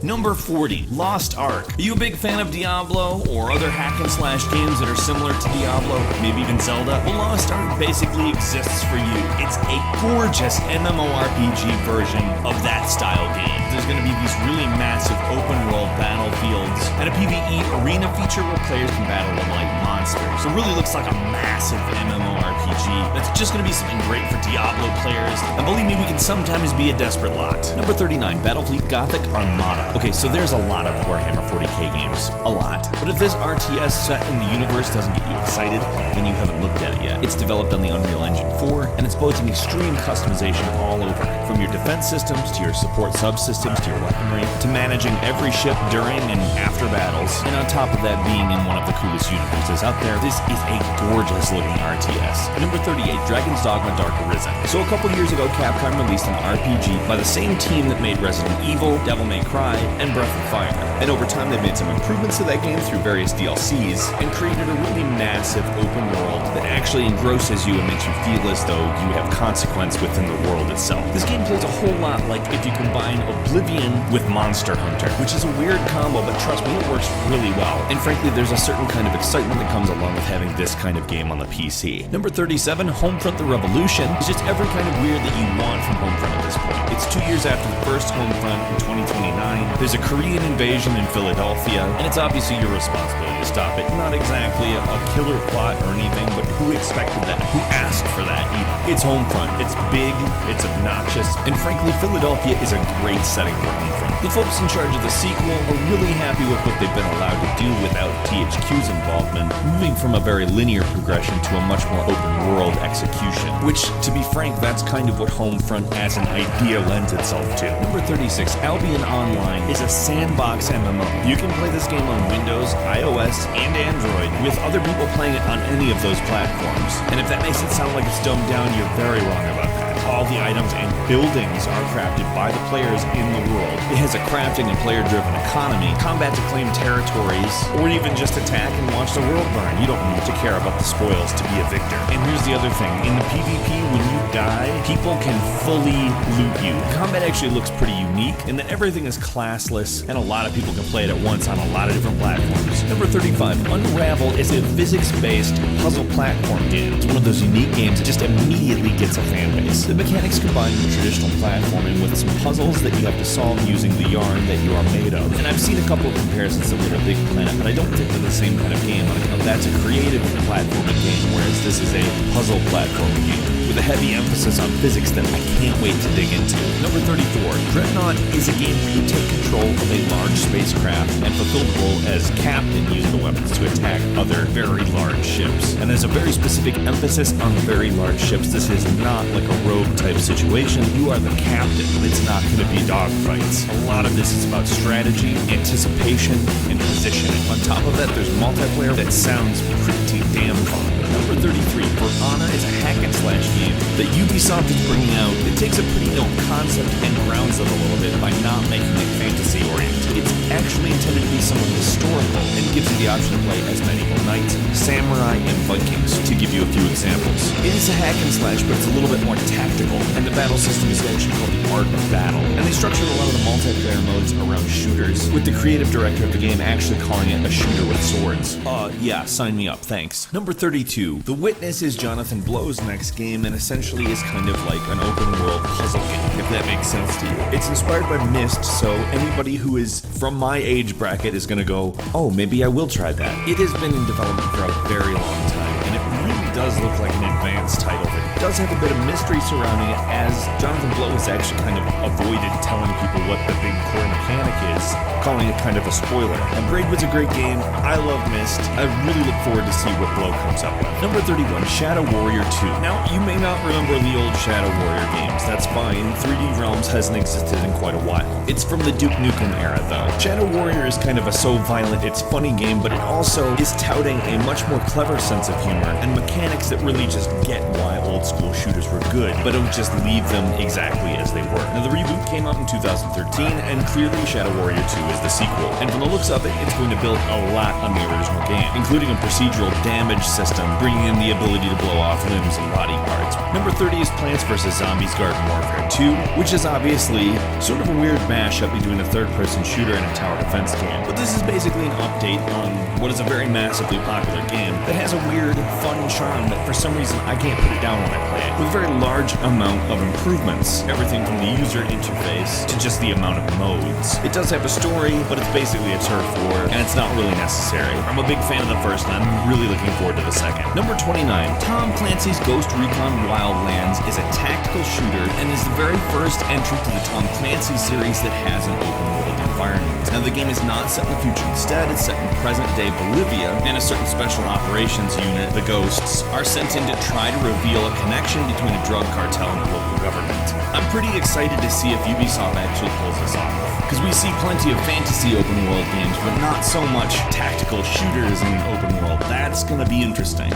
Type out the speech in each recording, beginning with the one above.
Number 40, Lost Ark. Are you a big fan of Diablo or other hack and slash games that are similar to Diablo, maybe even Zelda? Well, Lost Ark basically exists for you. It's a gorgeous MMORPG version of that style game. There's going to be these really massive open world battlefields and a PvE arena feature where players can battle like monsters. So it really looks like a massive MMORPG that's just going to be something great for Diablo players. And believe me, we can sometimes be a desperate lot. Number 39, Battlefleet Gothic Armada. Okay, so there's a lot of Warhammer 40k games. A lot. But if this RTS set in the universe doesn't get you excited, then you haven't looked at it yet. It's developed on the Unreal Engine 4, and it's boasting extreme customization all over. From your defense systems, to your support subsystems, to your weaponry, to managing every ship during and after battles. And on top of that, being in one of the coolest universes out there, this is a gorgeous looking RTS. At number 38, Dragon's Dogma Dark Arisen. So a couple years ago, Capcom released an RPG by the same team that made Resident Evil, Devil May Cry, and Breath of Fire. And over time, they've made some improvements to that game through various DLCs, and created a really massive open world that actually engrosses you and makes you feel as though you have consequence within the world itself. This game plays a whole lot like if you combine Oblivion with Monster Hunter, which is a weird combo, but trust me, it works really well. And frankly, there's a certain kind of excitement that comes along with having this kind of game on the PC. Number 37, Homefront: The Revolution. It's just every kind of weird that you want from Homefront at this point. It's 2 years after the first Homefront in 2029. There's a Korean invasion in Philadelphia, and it's obviously your responsibility to stop it. Not exactly a killer plot or anything, but who expected that? Who asked for that even? It's Homefront. It's big, it's obnoxious, and frankly, Philadelphia is a great setting for Homefront. The folks in charge of the sequel are really happy with what they've been allowed to do without THQ's involvement, moving from a very linear progression to a much more open world execution, which, to be frank, that's kind of what Homefront as an idea lends itself to. Number 36, Albion Online is a sandbox MMO. You can play this game on Windows, iOS, and Android, with other people playing it on any of those platforms. And if that makes it sound like it's dumbed down, you're very wrong about that. All the items and buildings are crafted by the players in the world. It has a crafting and player-driven economy, combat to claim territories, or even just attack and watch the world burn. You don't need to care about the spoils to be a victor. And here's the other thing. In the PvP, when you die, people can fully loot you. Combat actually looks pretty unique in that everything is classless, and a lot of people can play it at once on a lot of different platforms. Number 35, Unravel is a physics-based puzzle platform game. It's one of those unique games that just immediately gets a fan base. The mechanics combine traditional platforming with some puzzles that you have to solve using the yarn that you are made of. And I've seen a couple of comparisons to Little Big Planet, but I don't think they're the same kind of game. That's a creative platforming game, whereas this is a puzzle platforming game with a heavy emphasis on physics that I can't wait to dig into. Number 34, Dreadnought is a game where you take control of a large spacecraft and fulfill the role as captain using the weapons to attack other very large ships. And there's a very specific emphasis on very large ships. This is not like a rogue type situation. You are the captain. It's not going to be dogfights. A lot of this is about strategy, anticipation, and positioning. On top of that, there's multiplayer that sounds pretty damn fun. Number 33, Verana is a hack and slash game that Ubisoft is bringing out. It takes a pretty known concept and grounds it a little bit by not making it fantasy oriented. It's actually intended to be somewhat historical and gives you the option to play as medieval knights, samurai, and Vikings, to give you a few examples. It is a hack and slash, but it's a little bit more tactical, and the battle system is actually called the Art of Battle. And they structured a lot of the multiplayer modes around shooters, with the creative director of the game actually calling it a shooter with swords. Yeah, sign me up, thanks. Number 32, The Witness is Jonathan Blow's next game, and essentially is kind of like an open world puzzle game, if that makes sense to you. It's inspired by Myst, so anybody who is from my age bracket is gonna go, oh, maybe I will try that. It has been in development for a very long time, and it really does look like an advanced title that does have a bit of mystery surrounding it, as Jonathan Blow has actually kind of avoided telling people what the big core mechanic is, calling it kind of a spoiler. And Braidwood's a great game. I love Myst. I really look forward to see what Blow comes up with. Number 31, Shadow Warrior 2. Now, you may not remember the old Shadow Warrior games. That's fine. 3D Realms hasn't existed in quite a while. It's from the Duke Nukem era, though. Shadow Warrior is kind of a so violent it's funny game, but it also is touting a much more clever sense of humor and mechanics that really just get wild old school shooters were good, but it would just leave them exactly as they were. Now the reboot came out in 2013, and clearly Shadow Warrior 2 is the sequel. And from the looks of it, it's going to build a lot on the original game, including a procedural damage system, bringing in the ability to blow off limbs and body parts. Number 30 is Plants vs. Zombies Garden Warfare 2, which is obviously sort of a weird mashup between a third-person shooter and a tower defense game. But this is basically an update on what is a very massively popular game that has a weird, fun charm that for some reason I can't put it down when I play it, with a very large amount of improvements. Everything from the user interface to just the amount of modes. It does have a story, but it's basically a turf war, and it's not really necessary. I'm a big fan of the first, and I'm really looking forward to the second. Number 29, Tom Clancy's Ghost Recon Wildlands is a tactical shooter and is the very first entry to the Tom Clancy series that has an open world environment. Now the game is not set in the future. Instead, it's set in present-day Bolivia, and a certain special operations unit, the Ghosts, are sent in to try to reveal a connection between a drug cartel and the local government. I'm pretty excited to see if Ubisoft actually pulls this off, because we see plenty of fantasy open world games, but not so much tactical shooters in open world. That's gonna be interesting.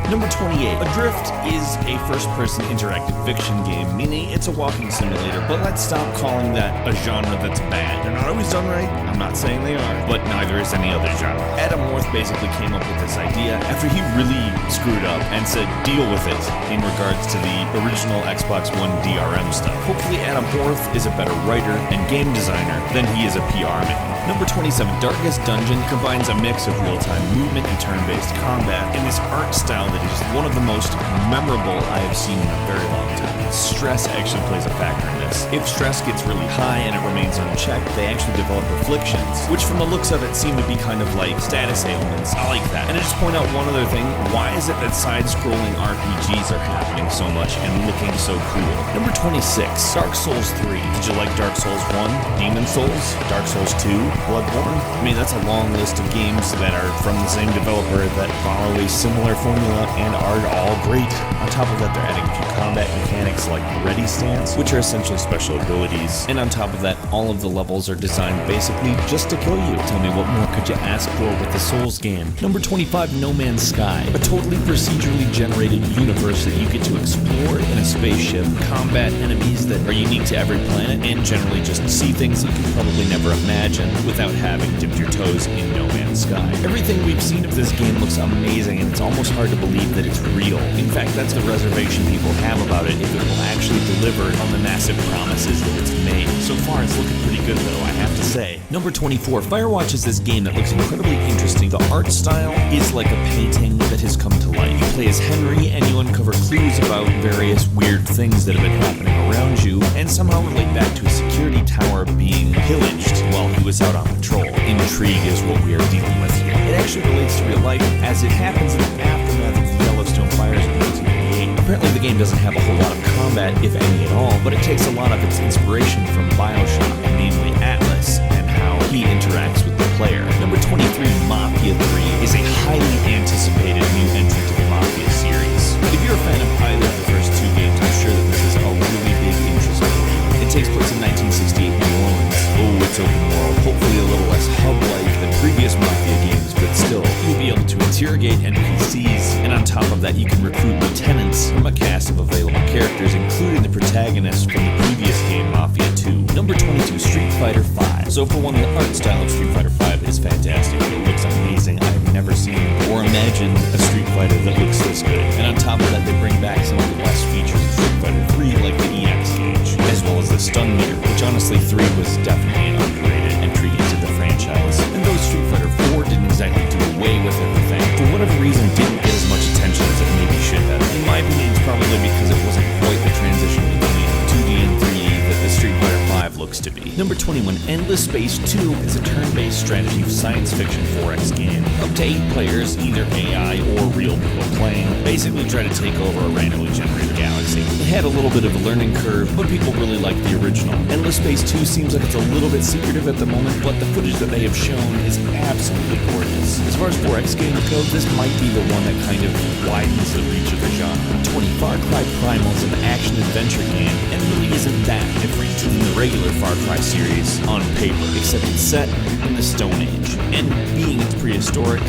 Number 28. Adrift is a first-person interactive fiction game, meaning it's a walking simulator, but let's stop calling that a genre that's bad. They're not always done right, I'm not saying they are, but neither is any other genre. Adam Worth basically came up with this idea after he really screwed up and said deal with it in regards to the original Xbox One DRM stuff. Hopefully Adam Worth is a better writer and game designer than he is a PR man. Number 27, Darkest Dungeon combines a mix of real-time movement and turn-based combat in this art style that is one of the most memorable I have seen in a very long time. Stress actually plays a factor in this. If stress gets really high and it remains unchecked, they actually develop afflictions, which from the looks of it seem to be kind of like status ailments. I like that. And I just point out one other thing. Why is it that side-scrolling RPGs are happening so much and looking so cool? Number 26, Dark Souls 3. Did you like Dark Souls 1, Demon Souls, Dark Souls 2, Bloodborne? I mean, that's a long list of games that are from the same developer that follow a similar formula and are all great. On top of that, they're adding a few combat mechanics like Ready Stance, which are essentially special abilities. And on top of that, all of the levels are designed basically just to kill you. Tell me, what more could you ask for with the Souls game? Number 25, No Man's Sky. A totally procedurally generated universe that you get to explore in a spaceship, combat enemies that are unique to every planet, and generally just see things that you could probably never imagine without having dipped your toes in No Man's Sky. Everything we've seen of this game looks amazing, and it's almost hard to believe that it's real. In fact, that's the reservation people have about it, if it will actually deliver on the massive promises that it's made. So far, it's looking pretty good though, I have to say. Number 24, Firewatch is this game that looks incredibly interesting. The art style is like a painting that has come to life. You play as Henry and you uncover clues about various weird things that have been happening around you, and somehow relate back to a security tower being pillaged while he was out on patrol. Intrigue is what we are dealing with here. It actually relates to real life, as it happens in the aftermath of the Yellowstone fires in 1988. Apparently the game doesn't have a whole lot of combat, if any at all, but it takes a lot of its inspiration from BioShock, namely Atlas, and how he interacts with the player. Number 23, Mafia 3 is a highly anticipated new entry to the Mafia series. If you're a fan of either of the first two games, I'm sure that this is a really big interest for you. It takes place in 1968 New Orleans. Oh, it's open world, hopefully a little less hub-like than previous Mafia games, but still, you'll be able to interrogate NPCs, and on top of that, you can recruit lieutenants from a cast of available characters, including the protagonist from the previous game, Mafia 2. Number 22, Street Fighter 5. So for one, the art style of Street Fighter 5 is fantastic. It looks amazing. I've never seen or imagined a Street Fighter that looks this good. And on top of that, they bring back some of the best features of Street Fighter 3, like the EX gauge, as well as the stun meter, which honestly 3 was definitely an underrated entry into the franchise. And though Street Fighter 4 didn't exactly do away with everything, for whatever reason didn't get as much attention as it maybe should have. In my opinion, it's probably because it wasn't quite the transition between 2D and 3D that the Street Fighter 5 looks to be. Number 21, Endless Space 2 is a turn-based strategy science fiction 4X game. Up to 8 players, either AI or real people playing, basically try to take over a randomly generated galaxy. It had a little bit of a learning curve, but people really like the original. Endless Space 2 seems like it's a little bit secretive at the moment, but the footage that they have shown is absolutely gorgeous. As far as 4X games go, this might be the one that kind of widens the reach of the genre. 20, Far Cry Primal is an action-adventure game, and really isn't that different than the regular Far Cry series. On paper, except it's set in the Stone Age. And being it's prehistoric,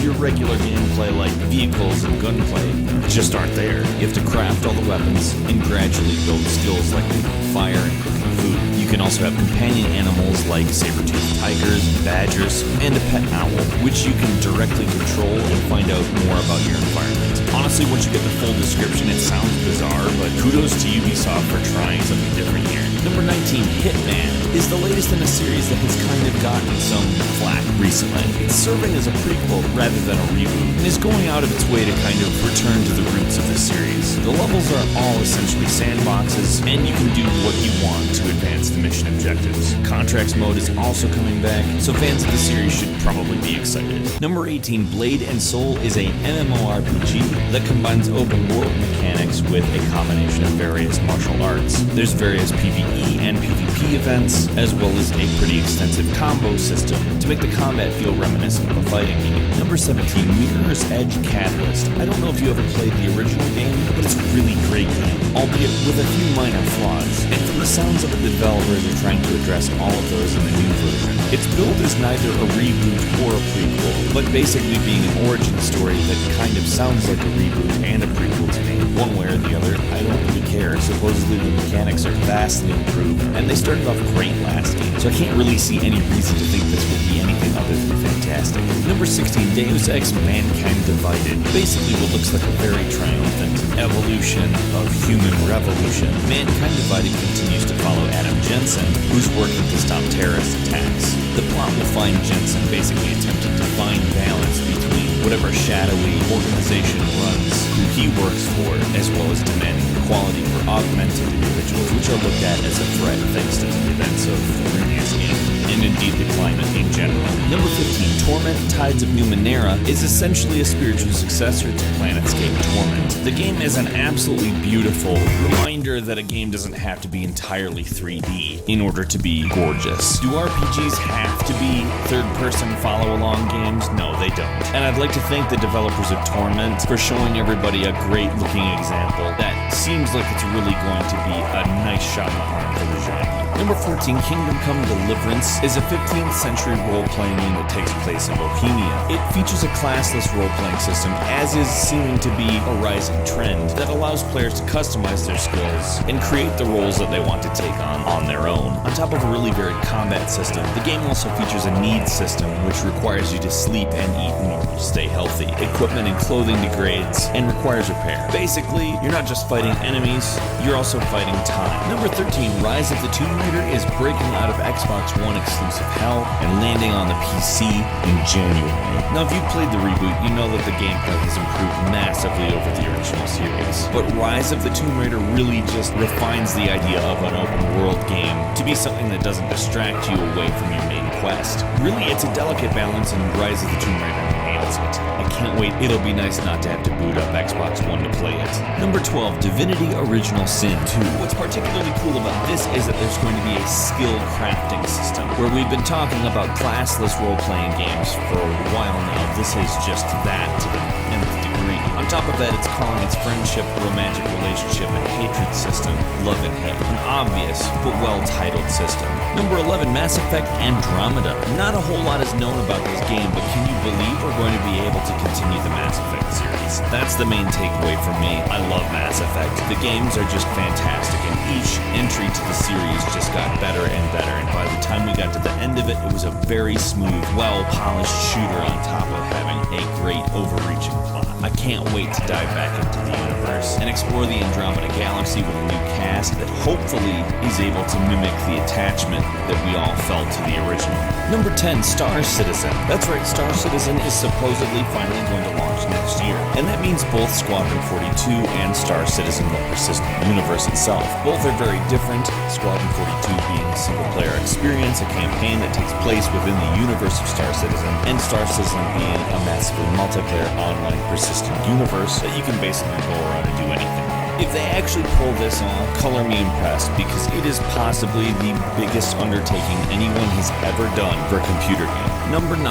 your regular gameplay like vehicles and gunplay just aren't there. You have to craft all the weapons and gradually build skills like fire and cooking food. You can also have companion animals like saber-toothed tigers, badgers, and a pet owl, which you can directly control and find out more about your environment. Honestly, once you get the full description, it sounds bizarre, but kudos to Ubisoft for trying something different here. Number 19, Hitman, is the latest in a series that has kind of gotten some flack recently. It's serving as a prequel rather than a reboot, and is going out of its way to kind of return to the roots of the series. The levels are all essentially sandboxes, and you can do what you want to advance the mission objectives. Contracts mode is also coming back, so fans of the series should probably be excited. Number 18, Blade and Soul is a MMORPG that combines open world mechanics with a combination of various martial arts. There's various PvE and PvP events, as well as a pretty extensive combo system to make the combat feel reminiscent of a fighting game. Number 17, Mirror's Edge Catalyst. I don't know if you ever played the original game, but it's a really great game, albeit with a few minor flaws. And from the sounds of it, the developers are trying to address all of those in the new version. Its build is neither a reboot or a prequel, but basically being an origin story that kind of sounds like a reboot and a prequel to me. One way or the other, I don't really care. Supposedly the mechanics are vastly improved, and they started off great last game, so I can't really see any reason to think this will be anything other than fantastic. Number 16, Deus Ex Mankind Divided. Basically what looks like a very triumphant evolution of human revolution. Mankind Divided continues to follow Adam Jensen, who's working to stop terrorist attacks. The plot will find Jensen basically attempting to find balance between whatever shadowy organization runs who he works for, as well as demanding equality for augmented individuals, which are looked at as a threat thanks to the events of the previous game, and indeed the climate in general. Number 15, Torment Tides of Numenera is essentially a spiritual successor to Planetscape Torment. The game is an absolutely beautiful reminder that a game doesn't have to be entirely 3D in order to be gorgeous. Do RPGs have to be third-person follow-along games? No, they don't. And I'd like to thank the developers of Torment for showing everybody a great-looking example that seems like it's really going to be a nice shot in the arm for the genre. Number 14, Kingdom Come Deliverance is a 15th century role-playing game that takes place in Bohemia. It features a classless role-playing system, as is seeming to be a rising trend, that allows players to customize their skills and create the roles that they want to take on their own. On top of a really varied combat system, the game also features a needs system, which requires you to sleep and eat in order to stay healthy. Equipment and clothing degrades and requires repair. Basically, you're not just fighting enemies, you're also fighting time. Number 13, Rise of the Tomb Raider is breaking out of Xbox One exclusive hell and landing on the PC in January. Now, if you've played the reboot, you know that the gameplay has improved massively over the original series. But Rise of the Tomb Raider really just refines the idea of an open world game to be something that doesn't distract you away from your main quest. Really, it's a delicate balance, and Rise of the Tomb Raider nails it. I can't wait. It'll be nice not to have to boot up Xbox One to play it. Number 12, Divinity Original Sin 2. What's particularly cool about this is that there's going to be a skill crafting system. Where we've been talking about classless role-playing games for a while now, this is just that to the nth degree. On top of that, it's calling its friendship, romantic relationship, and hatred system Love and Hate. An obvious but well-titled system. Number 11, Mass Effect Andromeda. Not a whole lot is known about this game, but can you believe we're going to be able to continue the Mass Effect series? That's the main takeaway for me. I love Mass Effect. The games are just fantastic, and each entry to the series just got better and better, and by the time we got to the end of it, it was a very smooth, well-polished shooter on top of having a great overreaching plot. I can't wait to dive back into the universe and explore the Andromeda Galaxy with a new cast that hopefully is able to mimic the attachment that we all felt to the original. Number 10, Star Citizen. That's right, Star Citizen is supposedly finally going to launch next year, and that means both Squadron 42 and Star Citizen the Persistent Universe itself. Both are very different, Squadron 42 being a single-player experience, a campaign that takes place within the universe of Star Citizen, and Star Citizen being a massively multiplayer online persistent universe that you can basically go around and do anything. If they actually pull this off, color me impressed, because it is possibly the biggest undertaking anyone has ever done for a computer game. Number 9.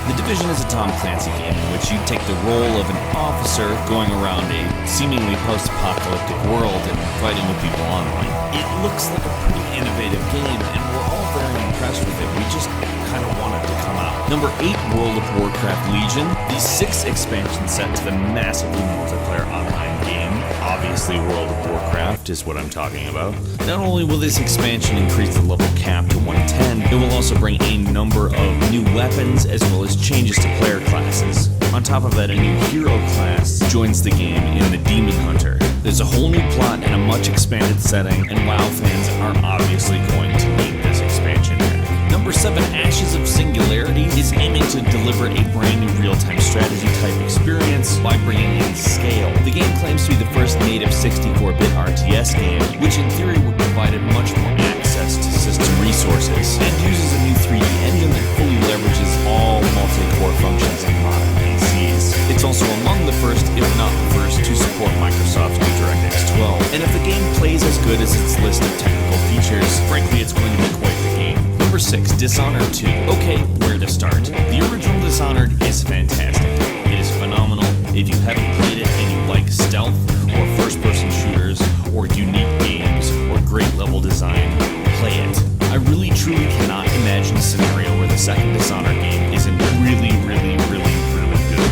The Division is a Tom Clancy game in which you take the role of an officer going around a seemingly post-apocalyptic world and fighting with people online. It looks like a pretty innovative game, and we're all very impressed impressed with it. We just kind of want it to come out. Number 8, World of Warcraft Legion. The 6th expansion set to the massively multiplayer online game. Obviously, World of Warcraft is what I'm talking about. Not only will this expansion increase the level cap to 110, it will also bring a number of new weapons as well as changes to player classes. On top of that, a new hero class joins the game in the Demon Hunter. There's a whole new plot and a much expanded setting, and WoW fans are obviously going to need this expansion pack. Number 7, Ashes of Singularity is aiming to deliver a brand new real-time strategy type experience by bringing in scale. The game claims to be the first native 64-bit RTS game, which in theory would provide it much more access to system resources, and uses a new 3D engine that fully leverages all multi-core functions in modern PCs. It's also among the first, if not the first, to support Microsoft's new DirectX 12. And if the game plays as good as its list of technical features, frankly it's going to be quite the game. Number 6, Dishonored 2. Okay, where to start? The original Dishonored is fantastic. It is phenomenal. If you haven't played it and you like stealth or first-person shooters or unique games or great level design, play it. I really truly cannot imagine a scenario where the second Dishonored game isn't really good.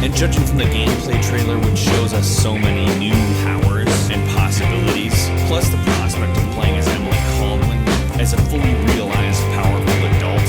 And judging from the gameplay trailer, which shows us so many new powers and possibilities, plus the prospect of playing as Emily Caldwin as a fully realized, powerful adult.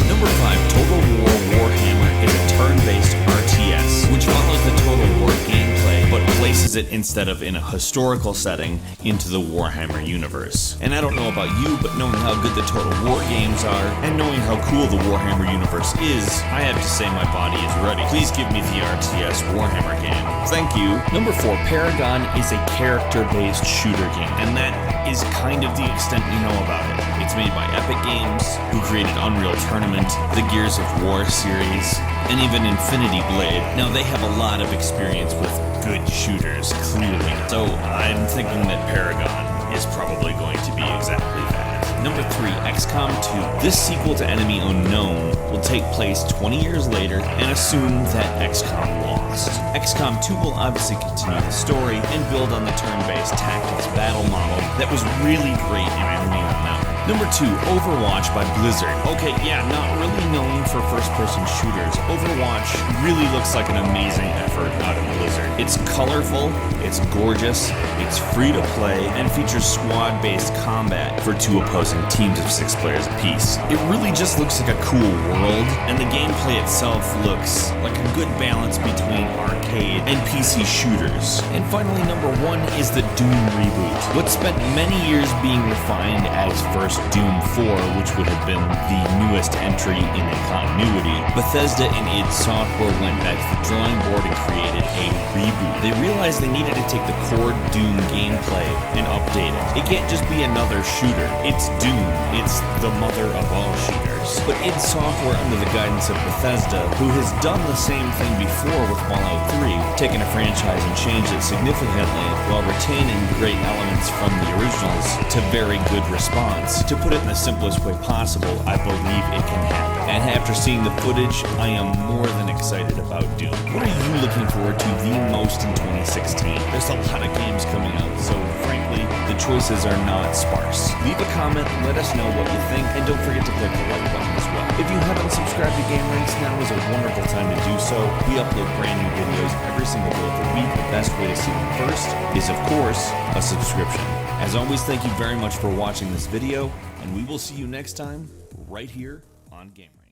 Number 5, Total War Warhammer is a turn-based RTS, which follows the Total War gameplay, but places it instead of in a historical setting into the Warhammer universe. And I don't know about you, but knowing how good the Total War games are, and knowing how cool the Warhammer universe is, I have to say my body is ready. Please give me the RTS Warhammer game. Thank you. Number 4, Paragon is a character-based shooter game, and that is kind of the extent we know about it. It's made by Epic Games, who created Unreal Tournament, the Gears of War series, and even Infinity Blade. Now, they have a lot of experience with good shooters, clearly. So I'm thinking that Paragon is probably going to be exactly that. Number 3, XCOM 2. This sequel to Enemy Unknown will take place 20 years later and assume that XCOM lost. XCOM 2 will obviously continue the story and build on the turn-based tactics battle model that was really great in Enemy Unknown. Number 2, Overwatch by Blizzard. Okay, yeah, not really known for first-person shooters, Overwatch really looks like an amazing effort out of Blizzard. It's colorful, it's gorgeous, it's free to play, and features squad-based combat for 2 opposing teams of 6 players apiece. It really just looks like a cool world, and the gameplay itself looks like a good balance between arcade and PC shooters. And finally, number 1 is the Doom reboot. What spent many years being refined as first Doom 4, which would have been the newest entry in a continuity, Bethesda and id Software went back to the drawing board and created a reboot. They realized they needed to take the core Doom gameplay and update it. It can't just be another shooter. It's Doom. It's the mother of all shooters. But id Software, under the guidance of Bethesda, who has done the same thing before with Fallout 3, taken a franchise and changed it significantly while retaining great elements from the originals to very good response. To put it in the simplest way possible, I believe it can happen. And after seeing the footage, I am more than excited about Doom. What are you looking forward to the most in 2016? There's a lot of games coming out, so frankly, the choices are not sparse. Leave a comment, let us know what you think, and don't forget to click the like button as well. If you haven't subscribed to Game Ranks, now is a wonderful time to do so. We upload brand new videos every single day of the week. The best way to see them first is, of course, a subscription. As always, thank you very much for watching this video, and we will see you next time right here on Game Ranks.